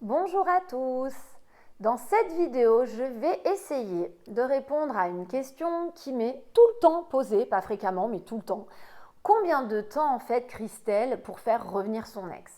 Bonjour à tous. Dans cette vidéo, je vais essayer de répondre à une question qui m'est tout le temps posée, pas fréquemment, mais tout le temps. Combien de temps en fait Christelle pour faire revenir son ex?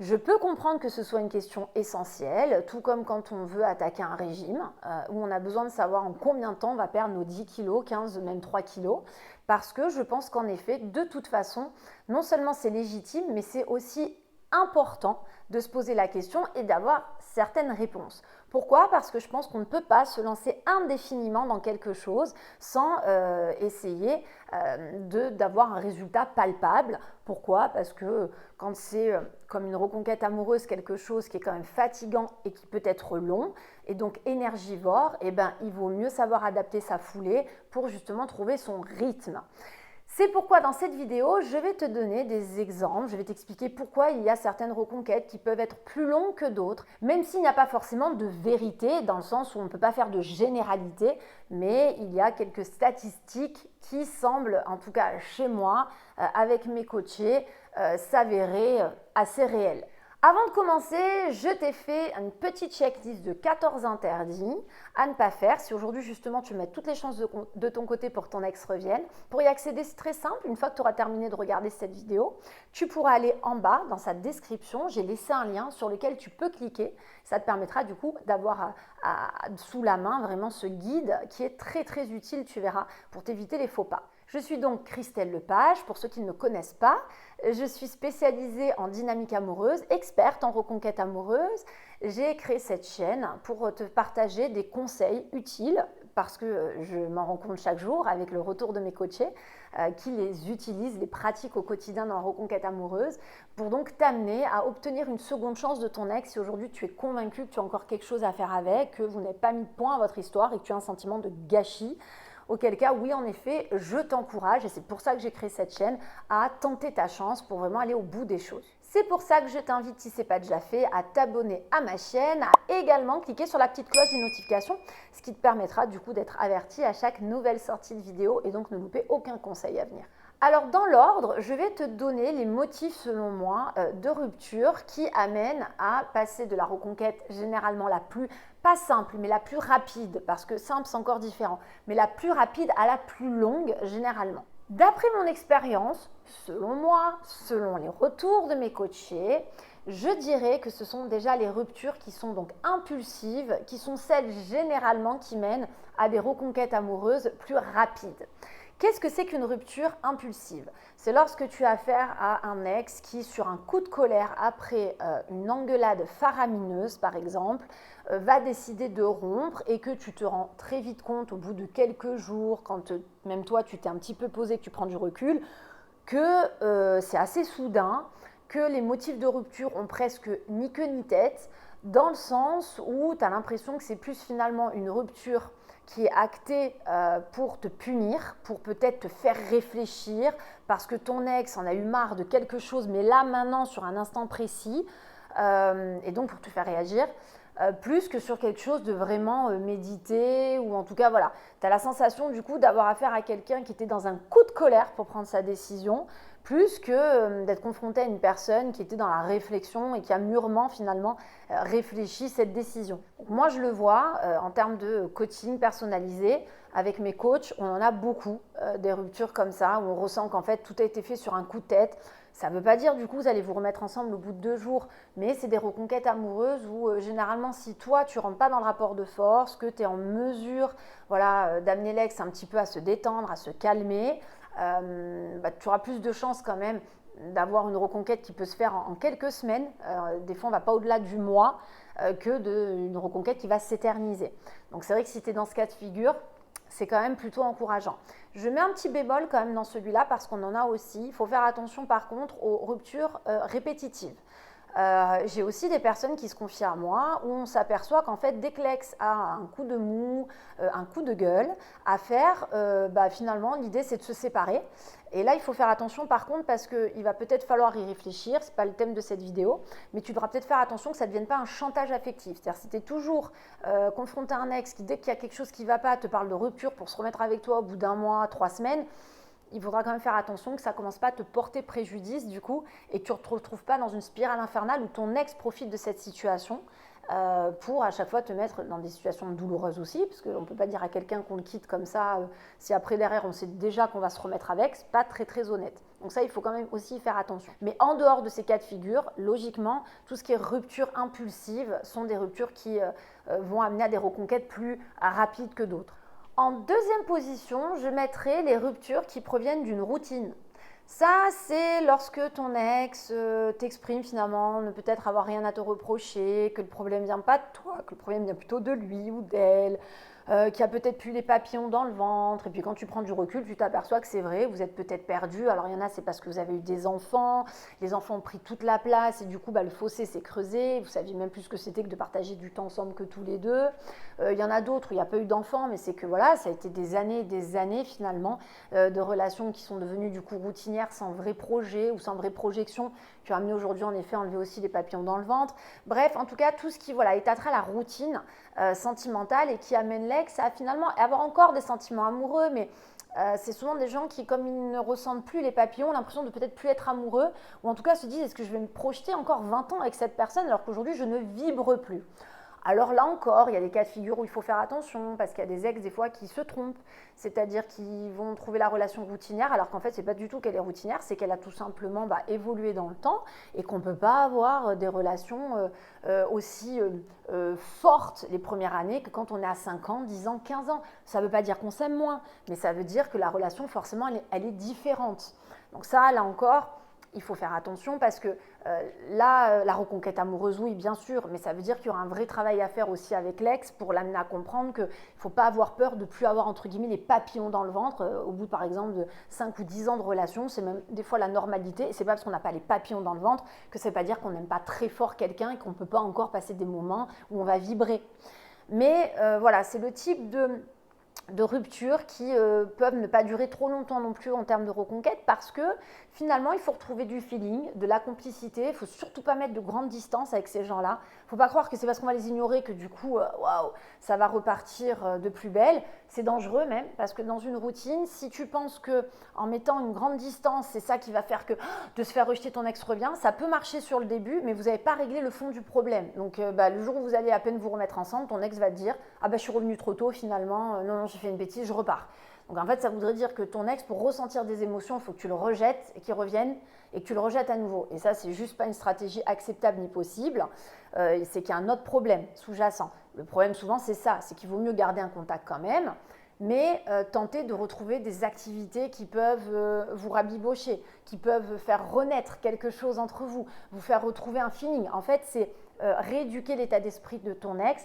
Je peux comprendre que ce soit une question essentielle, tout comme quand on veut attaquer un régime, où on a besoin de savoir en combien de temps on va perdre nos 10 kilos, 15, même 3 kilos, parce que je pense qu'en effet, de toute façon, non seulement c'est légitime, mais c'est aussi important de se poser la question et d'avoir certaines réponses. Pourquoi? Parce que je pense qu'on ne peut pas se lancer indéfiniment dans quelque chose sans essayer d'avoir un résultat palpable. Pourquoi? Parce que quand c'est comme une reconquête amoureuse, quelque chose qui est quand même fatigant et qui peut être long et donc énergivore, eh ben, il vaut mieux savoir adapter sa foulée pour justement trouver son rythme. C'est pourquoi dans cette vidéo, je vais te donner des exemples, je vais t'expliquer pourquoi il y a certaines reconquêtes qui peuvent être plus longues que d'autres, même s'il n'y a pas forcément de vérité, dans le sens où on ne peut pas faire de généralité, mais il y a quelques statistiques qui semblent, en tout cas chez moi, avec mes coachés, s'avérer assez réelles. Avant de commencer, je t'ai fait une petite checklist de 14 interdits à ne pas faire. Si aujourd'hui justement tu mets toutes les chances de ton côté pour que ton ex revienne, pour y accéder c'est très simple. Une fois que tu auras terminé de regarder cette vidéo, tu pourras aller en bas dans sa description. J'ai laissé un lien sur lequel tu peux cliquer. Ça te permettra du coup d'avoir sous la main vraiment ce guide qui est très très utile, tu verras, pour t'éviter les faux pas. Je suis donc Christelle Lepage, pour ceux qui ne me connaissent pas. Je suis spécialisée en dynamique amoureuse, experte en reconquête amoureuse. J'ai créé cette chaîne pour te partager des conseils utiles parce que je m'en rends compte chaque jour avec le retour de mes coachés qui les utilisent, les pratiquent au quotidien dans la reconquête amoureuse pour donc t'amener à obtenir une seconde chance de ton ex si aujourd'hui tu es convaincu que tu as encore quelque chose à faire avec, que vous n'avez pas mis de point à votre histoire et que tu as un sentiment de gâchis. Auquel cas, oui, en effet, je t'encourage, et c'est pour ça que j'ai créé cette chaîne, à tenter ta chance pour vraiment aller au bout des choses. C'est pour ça que je t'invite, si ce n'est pas déjà fait, à t'abonner à ma chaîne, à également cliquer sur la petite cloche des notifications, ce qui te permettra du coup d'être averti à chaque nouvelle sortie de vidéo et donc ne louper aucun conseil à venir. Alors dans l'ordre, je vais te donner les motifs selon moi de rupture qui amènent à passer de la reconquête généralement la plus, pas simple, mais la plus rapide, parce que simple c'est encore différent, mais la plus rapide à la plus longue généralement. D'après mon expérience, selon moi, selon les retours de mes coachés, je dirais que ce sont déjà les ruptures qui sont donc impulsives, qui sont celles généralement qui mènent à des reconquêtes amoureuses plus rapides. Qu'est-ce que c'est qu'une rupture impulsive? C'est lorsque tu as affaire à un ex qui, sur un coup de colère après une engueulade faramineuse par exemple, va décider de rompre et que tu te rends très vite compte au bout de quelques jours, quand même toi tu t'es un petit peu posé, que tu prends du recul, que c'est assez soudain, que les motifs de rupture ont presque ni queue ni tête, dans le sens où tu as l'impression que c'est plus finalement une rupture qui est actée pour te punir, pour peut-être te faire réfléchir, parce que ton ex en a eu marre de quelque chose, mais là maintenant sur un instant précis, et donc pour te faire réagir, plus que sur quelque chose de vraiment médité, ou en tout cas voilà, tu as la sensation du coup d'avoir affaire à quelqu'un qui était dans un coup de colère pour prendre sa décision, plus que d'être confronté à une personne qui était dans la réflexion et qui a mûrement finalement réfléchi cette décision. Donc, moi je le vois en termes de coaching personnalisé, avec mes coachs, on en a beaucoup des ruptures comme ça, où on ressent qu'en fait tout a été fait sur un coup de tête. Ça ne veut pas dire du coup vous allez vous remettre ensemble au bout de 2 jours, mais c'est des reconquêtes amoureuses où généralement si toi tu rentres pas dans le rapport de force, que tu es en mesure voilà, d'amener l'ex un petit peu à se détendre, à se calmer, tu auras plus de chances quand même d'avoir une reconquête qui peut se faire en quelques semaines, des fois on ne va pas au-delà du mois, que d'une reconquête qui va s'éterniser. Donc c'est vrai que si tu es dans ce cas de figure, c'est quand même plutôt encourageant. Je mets un petit bémol quand même dans celui-là parce qu'on en a aussi. Il faut faire attention par contre aux ruptures répétitives. J'ai aussi des personnes qui se confient à moi où on s'aperçoit qu'en fait dès que l'ex a un coup de mou, un coup de gueule à faire, finalement l'idée c'est de se séparer. Et là il faut faire attention par contre parce qu'il va peut-être falloir y réfléchir, ce n'est pas le thème de cette vidéo, mais tu devras peut-être faire attention que ça ne devienne pas un chantage affectif. C'est-à-dire si tu es toujours confronté à un ex qui dès qu'il y a quelque chose qui ne va pas te parle de rupture pour se remettre avec toi au bout d'un mois, 3 semaines, il faudra quand même faire attention que ça ne commence pas à te porter préjudice du coup et que tu ne te retrouves pas dans une spirale infernale où ton ex profite de cette situation pour à chaque fois te mettre dans des situations douloureuses aussi, parce qu'on ne peut pas dire à quelqu'un qu'on le quitte comme ça, si après derrière on sait déjà qu'on va se remettre avec, c'est pas très très honnête. Donc ça, il faut quand même aussi faire attention. Mais en dehors de ces cas de figure, logiquement, tout ce qui est rupture impulsive sont des ruptures qui vont amener à des reconquêtes plus rapides que d'autres. En deuxième position, je mettrai les ruptures qui proviennent d'une routine. Ça, c'est lorsque ton ex t'exprime finalement ne peut-être avoir rien à te reprocher, que le problème vient pas de toi, que le problème vient plutôt de lui ou d'elle, qui a peut-être plus les papillons dans le ventre. Et puis quand tu prends du recul, tu t'aperçois que c'est vrai, vous êtes peut-être perdu. Alors il y en a, c'est parce que vous avez eu des enfants, les enfants ont pris toute la place et du coup, le fossé s'est creusé. Vous saviez même plus ce que c'était que de partager du temps ensemble que tous les deux. Il y en a d'autres où il n'y a pas eu d'enfants, mais c'est que voilà, ça a été des années finalement de relations qui sont devenues du coup routinières sans vrai projet ou sans vraie projection, qui ont amené aujourd'hui en effet à enlever aussi les papillons dans le ventre. Bref, en tout cas, tout ce qui est attrait à la routine sentimentale et qui amène l'ex à finalement avoir encore des sentiments amoureux, mais c'est souvent des gens qui, comme ils ne ressentent plus les papillons, ont l'impression de peut-être plus être amoureux, ou en tout cas se disent, est-ce que je vais me projeter encore 20 ans avec cette personne alors qu'aujourd'hui je ne vibre plus. Alors là encore, il y a des cas de figure où il faut faire attention parce qu'il y a des ex des fois qui se trompent, c'est-à-dire qu'ils vont trouver la relation routinière alors qu'en fait c'est pas du tout qu'elle est routinière, c'est qu'elle a tout simplement évolué dans le temps et qu'on ne peut pas avoir des relations aussi fortes les premières années que quand on est à 5 ans, 10 ans, 15 ans. Ça ne veut pas dire qu'on s'aime moins, mais ça veut dire que la relation forcément elle est différente. Donc ça, là encore, il faut faire attention parce que la reconquête amoureuse, oui, bien sûr, mais ça veut dire qu'il y aura un vrai travail à faire aussi avec l'ex pour l'amener à comprendre qu'il ne faut pas avoir peur de ne plus avoir, entre guillemets, les papillons dans le ventre. Au bout, par exemple, de 5 ou 10 ans de relation, c'est même des fois la normalité. Et ce n'est pas parce qu'on n'a pas les papillons dans le ventre que ça ne veut pas dire qu'on n'aime pas très fort quelqu'un et qu'on ne peut pas encore passer des moments où on va vibrer. Mais voilà, c'est le type de ruptures qui peuvent ne pas durer trop longtemps non plus en termes de reconquête parce que finalement il faut retrouver du feeling, de la complicité, il ne faut surtout pas mettre de grandes distances avec ces gens-là. Il ne faut pas croire que c'est parce qu'on va les ignorer que du coup, waouh, ça va repartir de plus belle. C'est dangereux même parce que dans une routine, si tu penses qu'en mettant une grande distance, c'est ça qui va faire que de se faire rejeter ton ex revient, ça peut marcher sur le début, mais vous n'avez pas réglé le fond du problème. Donc le jour où vous allez à peine vous remettre ensemble, ton ex va te dire « Ah je suis revenue trop tôt finalement, non, j'ai fait une bêtise, je repars ». Donc en fait, ça voudrait dire que ton ex, pour ressentir des émotions, il faut que tu le rejettes et qu'il revienne et que tu le rejettes à nouveau. Et ça, c'est juste pas une stratégie acceptable ni possible. C'est qu'il y a un autre problème sous-jacent. Le problème souvent, c'est ça, c'est qu'il vaut mieux garder un contact quand même, mais tenter de retrouver des activités qui peuvent vous rabibocher, qui peuvent faire renaître quelque chose entre vous, vous faire retrouver un feeling. En fait, c'est rééduquer l'état d'esprit de ton ex,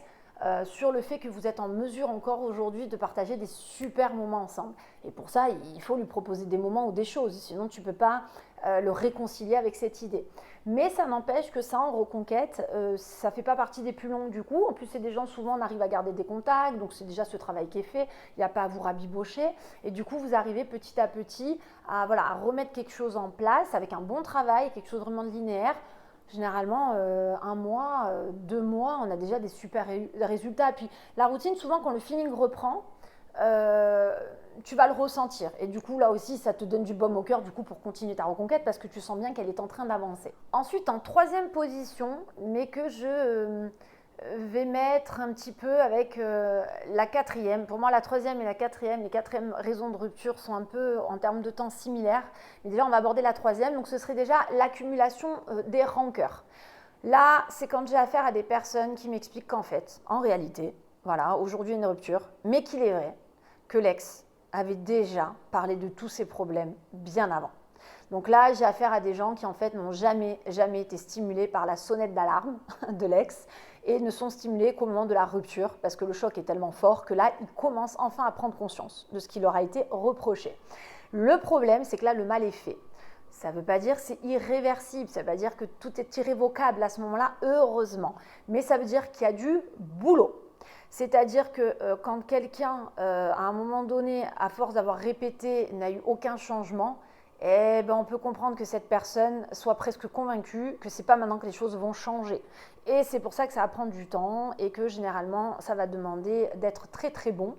sur le fait que vous êtes en mesure encore aujourd'hui de partager des super moments ensemble. Et pour ça, il faut lui proposer des moments ou des choses, sinon tu ne peux pas le réconcilier avec cette idée. Mais ça n'empêche que ça, en reconquête, ça ne fait pas partie des plus longues du coup. En plus, c'est des gens, souvent, on arrive à garder des contacts, donc c'est déjà ce travail qui est fait, il n'y a pas à vous rabibocher. Et du coup, vous arrivez petit à petit à remettre quelque chose en place avec un bon travail, quelque chose vraiment de linéaire. Généralement, 1 mois, 2 mois, on a déjà des super résultats. Et puis la routine, souvent quand le feeling reprend, tu vas le ressentir. Et du coup, là aussi, ça te donne du baume au cœur du coup, pour continuer ta reconquête parce que tu sens bien qu'elle est en train d'avancer. Ensuite, en 3e position, mais que je vais mettre un petit peu avec la 4e. Pour moi, la 3e et la 4e, les 4e raisons de rupture sont un peu en termes de temps similaires. Mais déjà, on va aborder la 3e. Donc, ce serait déjà l'accumulation des rancœurs. Là, c'est quand j'ai affaire à des personnes qui m'expliquent qu'en fait, en réalité, voilà, aujourd'hui une rupture, mais qu'il est vrai que l'ex avait déjà parlé de tous ses problèmes bien avant. Donc là, j'ai affaire à des gens qui en fait n'ont jamais été stimulés par la sonnette d'alarme de l'ex et ne sont stimulés qu'au moment de la rupture parce que le choc est tellement fort que là, ils commencent enfin à prendre conscience de ce qui leur a été reproché. Le problème, c'est que là, le mal est fait. Ça ne veut pas dire que c'est irréversible, ça ne veut pas dire que tout est irrévocable à ce moment-là, heureusement. Mais ça veut dire qu'il y a du boulot. C'est-à-dire que quand quelqu'un, à un moment donné, à force d'avoir répété, n'a eu aucun changement, on peut comprendre que cette personne soit presque convaincue que ce n'est pas maintenant que les choses vont changer. Et c'est pour ça que ça va prendre du temps et que généralement, ça va demander d'être très très bon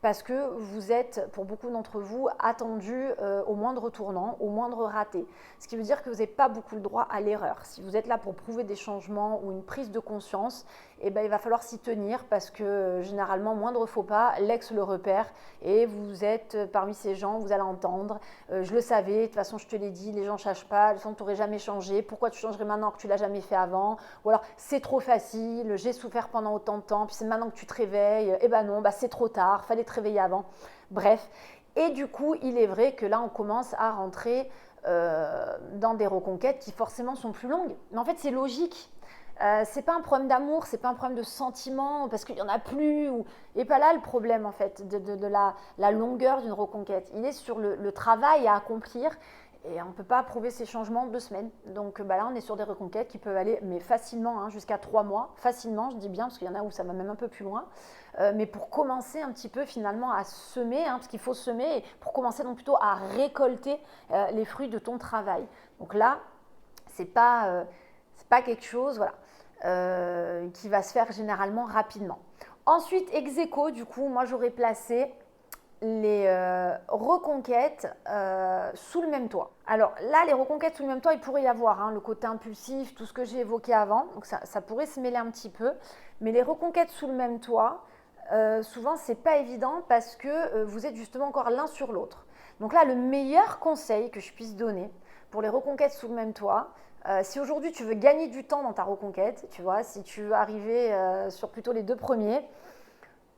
parce que vous êtes, pour beaucoup d'entre vous, attendu au moindre tournant, au moindre raté. Ce qui veut dire que vous n'avez pas beaucoup le droit à l'erreur. Si vous êtes là pour prouver des changements ou une prise de conscience, eh ben, il va falloir s'y tenir parce que généralement, moindre faux pas, l'ex le repère et vous êtes parmi ces gens, vous allez entendre je le savais, de toute façon je te l'ai dit, les gens ne changent pas, de toute façon tu n'aurais jamais changé, pourquoi tu changerais maintenant que tu l'as jamais fait avant, ou alors c'est trop facile, j'ai souffert pendant autant de temps, puis c'est maintenant que tu te réveilles, eh ben non, bah c'est trop tard, fallait te réveiller avant, bref. Et du coup, il est vrai que là on commence à rentrer dans des reconquêtes qui forcément sont plus longues, mais en fait c'est logique. C'est pas un problème d'amour, c'est pas un problème de sentiment parce qu'il y en a plus. Et pas là le problème en fait de la longueur d'une reconquête. Il est sur le travail à accomplir et on ne peut pas approuver ces changements en 2 semaines. Donc là on est sur des reconquêtes qui peuvent aller mais facilement jusqu'à 3 mois. Facilement je dis bien parce qu'il y en a où ça va même un peu plus loin. Mais pour commencer un petit peu finalement à semer, parce qu'il faut semer, et pour commencer donc plutôt à récolter les fruits de ton travail. Donc là c'est pas quelque chose qui va se faire généralement rapidement. Ensuite, ex aequo, du coup, moi j'aurais placé les reconquêtes sous le même toit. Alors là, les reconquêtes sous le même toit, il pourrait y avoir le côté impulsif, tout ce que j'ai évoqué avant, donc ça pourrait se mêler un petit peu. Mais les reconquêtes sous le même toit, souvent c'est pas évident parce que vous êtes justement encore l'un sur l'autre. Donc là, le meilleur conseil que je puisse donner pour les reconquêtes sous le même toit, si aujourd'hui tu veux gagner du temps dans ta reconquête, tu vois, si tu veux arriver sur plutôt les 2 premiers,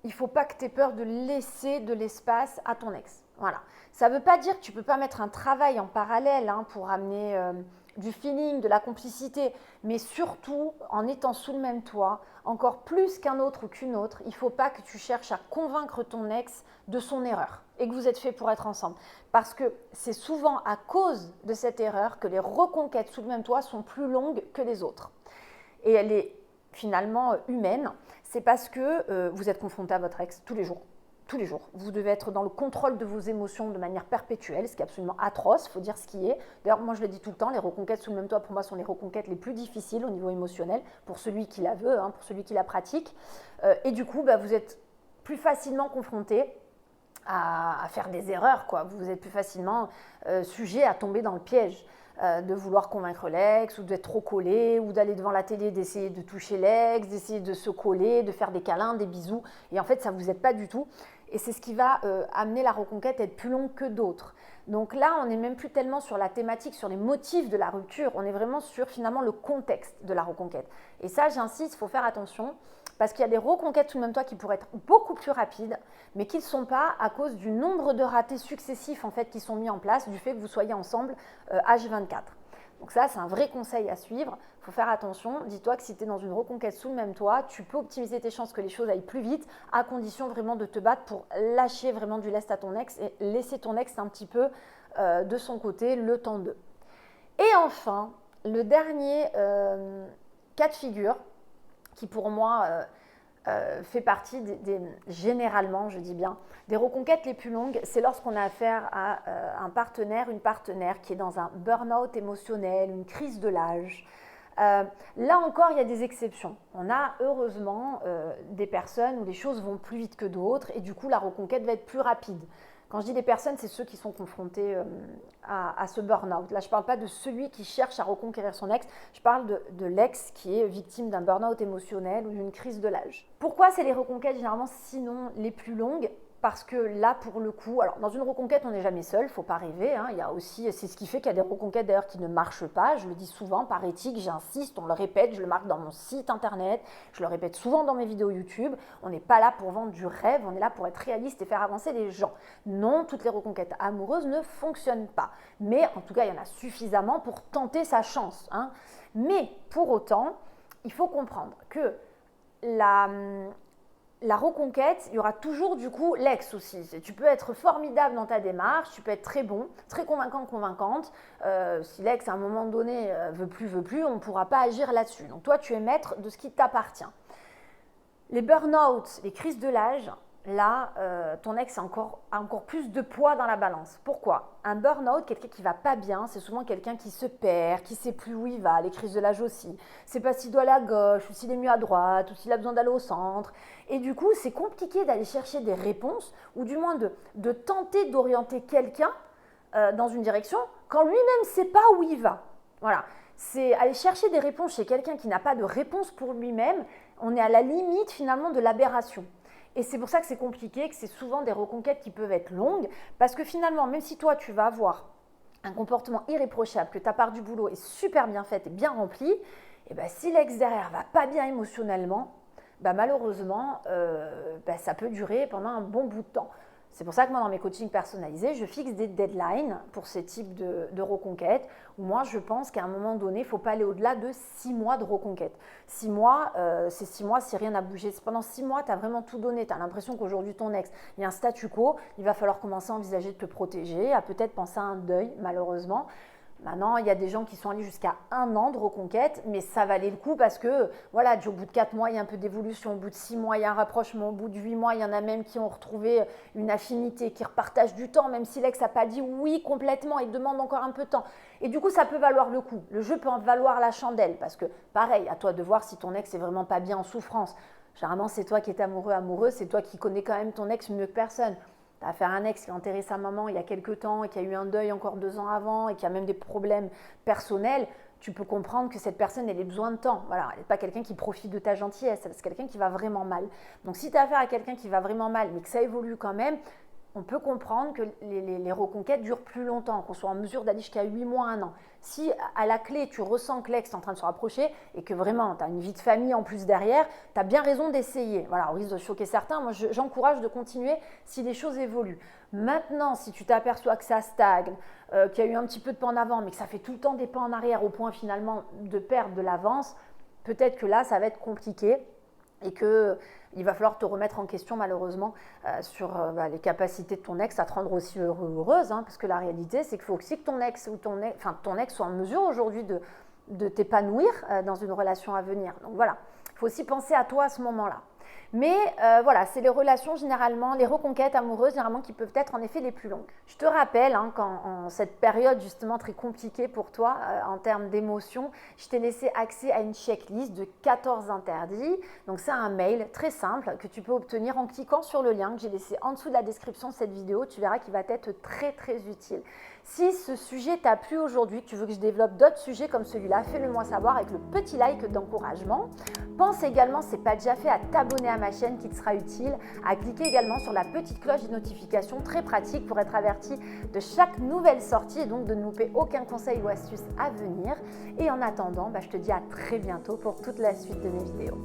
il ne faut pas que tu aies peur de laisser de l'espace à ton ex. Voilà. Ça ne veut pas dire que tu ne peux pas mettre un travail en parallèle pour amener du feeling, de la complicité, mais surtout en étant sous le même toit, encore plus qu'un autre ou qu'une autre, il ne faut pas que tu cherches à convaincre ton ex de son erreur et que vous êtes fait pour être ensemble. Parce que c'est souvent à cause de cette erreur que les reconquêtes sous le même toit sont plus longues que les autres. Et elle est finalement humaine, c'est parce que vous êtes confronté à votre ex tous les jours. Tous les jours. Vous devez être dans le contrôle de vos émotions de manière perpétuelle, ce qui est absolument atroce, il faut dire ce qui est. D'ailleurs, moi je le dis tout le temps, les reconquêtes sous le même toit, pour moi, sont les reconquêtes les plus difficiles au niveau émotionnel, pour celui qui la veut, pour celui qui la pratique. Et du coup, vous êtes plus facilement confronté à faire des erreurs, quoi. Vous êtes plus facilement sujet à tomber dans le piège. De vouloir convaincre l'ex ou d'être trop collé ou d'aller devant la télé, d'essayer de toucher l'ex, d'essayer de se coller, de faire des câlins, des bisous. Et en fait, ça ne vous aide pas du tout. Et c'est ce qui va amener la reconquête à être plus longue que d'autres. Donc là, on n'est même plus tellement sur la thématique, sur les motifs de la rupture. On est vraiment sur finalement le contexte de la reconquête. Et ça, j'insiste, il faut faire attention. Parce qu'il y a des reconquêtes sous le même toit qui pourraient être beaucoup plus rapides, mais qui ne sont pas à cause du nombre de ratés successifs en fait, qui sont mis en place du fait que vous soyez ensemble H24. Donc ça, c'est un vrai conseil à suivre. Il faut faire attention. Dis-toi que si tu es dans une reconquête sous le même toit, tu peux optimiser tes chances que les choses aillent plus vite, à condition vraiment de te battre pour lâcher vraiment du lest à ton ex et laisser ton ex un petit peu de son côté le temps d'eux. Et enfin, le dernier cas de figure, qui pour moi fait partie généralement, je dis bien, des reconquêtes les plus longues, c'est lorsqu'on a affaire à un partenaire, une partenaire qui est dans un burn-out émotionnel, une crise de l'âge. Là encore, il y a des exceptions. On a heureusement des personnes où les choses vont plus vite que d'autres et du coup, la reconquête va être plus rapide. Quand je dis des personnes, c'est ceux qui sont confrontés à ce burn-out. Là, je ne parle pas de celui qui cherche à reconquérir son ex, je parle de l'ex qui est victime d'un burn-out émotionnel ou d'une crise de l'âge. Pourquoi c'est les reconquêtes généralement sinon les plus longues ? Parce que là, pour le coup, alors dans une reconquête, on n'est jamais seul, il ne faut pas rêver. Il y a aussi, c'est ce qui fait qu'il y a des reconquêtes d'ailleurs qui ne marchent pas. Je le dis souvent, par éthique, j'insiste, on le répète, je le marque dans mon site internet, je le répète souvent dans mes vidéos YouTube. On n'est pas là pour vendre du rêve, on est là pour être réaliste et faire avancer les gens. Non, toutes les reconquêtes amoureuses ne fonctionnent pas. Mais en tout cas, il y en a suffisamment pour tenter sa chance. Mais pour autant, il faut comprendre que la reconquête, il y aura toujours du coup l'ex aussi. Tu peux être formidable dans ta démarche, tu peux être très bon, très convaincant, convaincante. Si l'ex à un moment donné veut plus, on ne pourra pas agir là-dessus. Donc toi, tu es maître de ce qui t'appartient. Les burn-out, les crises de l'âge, là, ton ex a encore plus de poids dans la balance. Pourquoi? Un burn-out, quelqu'un qui va pas bien, c'est souvent quelqu'un qui se perd, qui sait plus où il va, les crises de l'âge aussi. C'est pas s'il doit aller à gauche, ou s'il est mieux à droite, ou s'il a besoin d'aller au centre. Et du coup, c'est compliqué d'aller chercher des réponses, ou du moins de tenter d'orienter quelqu'un dans une direction quand lui-même ne sait pas où il va. Voilà. C'est aller chercher des réponses chez quelqu'un qui n'a pas de réponse pour lui-même. On est à la limite finalement de l'aberration. Et c'est pour ça que c'est compliqué, que c'est souvent des reconquêtes qui peuvent être longues, parce que finalement, même si toi, tu vas avoir un comportement irréprochable, que ta part du boulot est super bien faite et bien remplie, et ben, si l'ex derrière va pas bien émotionnellement, ben, malheureusement, ça peut durer pendant un bon bout de temps. C'est pour ça que moi, dans mes coachings personnalisés, je fixe des deadlines pour ces types de reconquêtes, où moi, je pense qu'à un moment donné, il ne faut pas aller au-delà de 6 mois de reconquête. 6 mois, c'est 6 mois si rien n'a bougé. Pendant 6 mois, tu as vraiment tout donné. Tu as l'impression qu'aujourd'hui, ton ex, il y a un statu quo, il va falloir commencer à envisager de te protéger, à peut-être penser à un deuil, malheureusement. Maintenant, il y a des gens qui sont allés jusqu'à 1 an de reconquête, mais ça valait le coup parce que, voilà, au bout de 4 mois, il y a un peu d'évolution, au bout de 6 mois, il y a un rapprochement, au bout de 8 mois, il y en a même qui ont retrouvé une affinité, qui repartagent du temps, même si l'ex n'a pas dit oui complètement et demande encore un peu de temps. Et du coup, ça peut valoir le coup. Le jeu peut en valoir la chandelle parce que, pareil, à toi de voir si ton ex est vraiment pas bien en souffrance. Généralement, c'est toi qui es amoureux, c'est toi qui connais quand même ton ex mieux que personne. Tu as affaire à un ex qui a enterré sa maman il y a quelques temps et qui a eu un deuil encore 2 ans avant et qui a même des problèmes personnels, tu peux comprendre que cette personne, elle a besoin de temps. Voilà, elle n'est pas quelqu'un qui profite de ta gentillesse, c'est quelqu'un qui va vraiment mal. Donc si tu as affaire à quelqu'un qui va vraiment mal, mais que ça évolue quand même, on peut comprendre que les reconquêtes durent plus longtemps, qu'on soit en mesure d'aller jusqu'à 8 mois, 1 an. Si à la clé, tu ressens que l'ex est en train de se rapprocher et que vraiment, tu as une vie de famille en plus derrière, tu as bien raison d'essayer. Voilà, au risque de choquer certains, moi j'encourage de continuer si les choses évoluent. Maintenant, si tu t'aperçois que ça stagne, qu'il y a eu un petit peu de pas en avant, mais que ça fait tout le temps des pas en arrière au point finalement de perdre de l'avance, peut-être que là, ça va être compliqué. Et qu'il va falloir te remettre en question malheureusement sur les capacités de ton ex à te rendre aussi heureux ou heureuse, hein, parce que la réalité c'est qu'il faut aussi que ton ex soit en mesure aujourd'hui de t'épanouir dans une relation à venir. Donc voilà, il faut aussi penser à toi à ce moment-là. Mais voilà, c'est les relations généralement, les reconquêtes amoureuses généralement qui peuvent être en effet les plus longues. Je te rappelle qu'en cette période justement très compliquée pour toi en termes d'émotions, je t'ai laissé accès à une checklist de 14 interdits. Donc c'est un mail très simple que tu peux obtenir en cliquant sur le lien que j'ai laissé en dessous de la description de cette vidéo. Tu verras qu'il va être très très utile. Si ce sujet t'a plu aujourd'hui, que tu veux que je développe d'autres sujets comme celui-là, fais-le moi savoir avec le petit like d'encouragement. Pense également, si ce n'est pas déjà fait, à t'abonner à ma chaîne qui te sera utile, à cliquer également sur la petite cloche des notifications, très pratique pour être averti de chaque nouvelle sortie et donc de ne louper aucun conseil ou astuce à venir. Et en attendant, je te dis à très bientôt pour toute la suite de mes vidéos.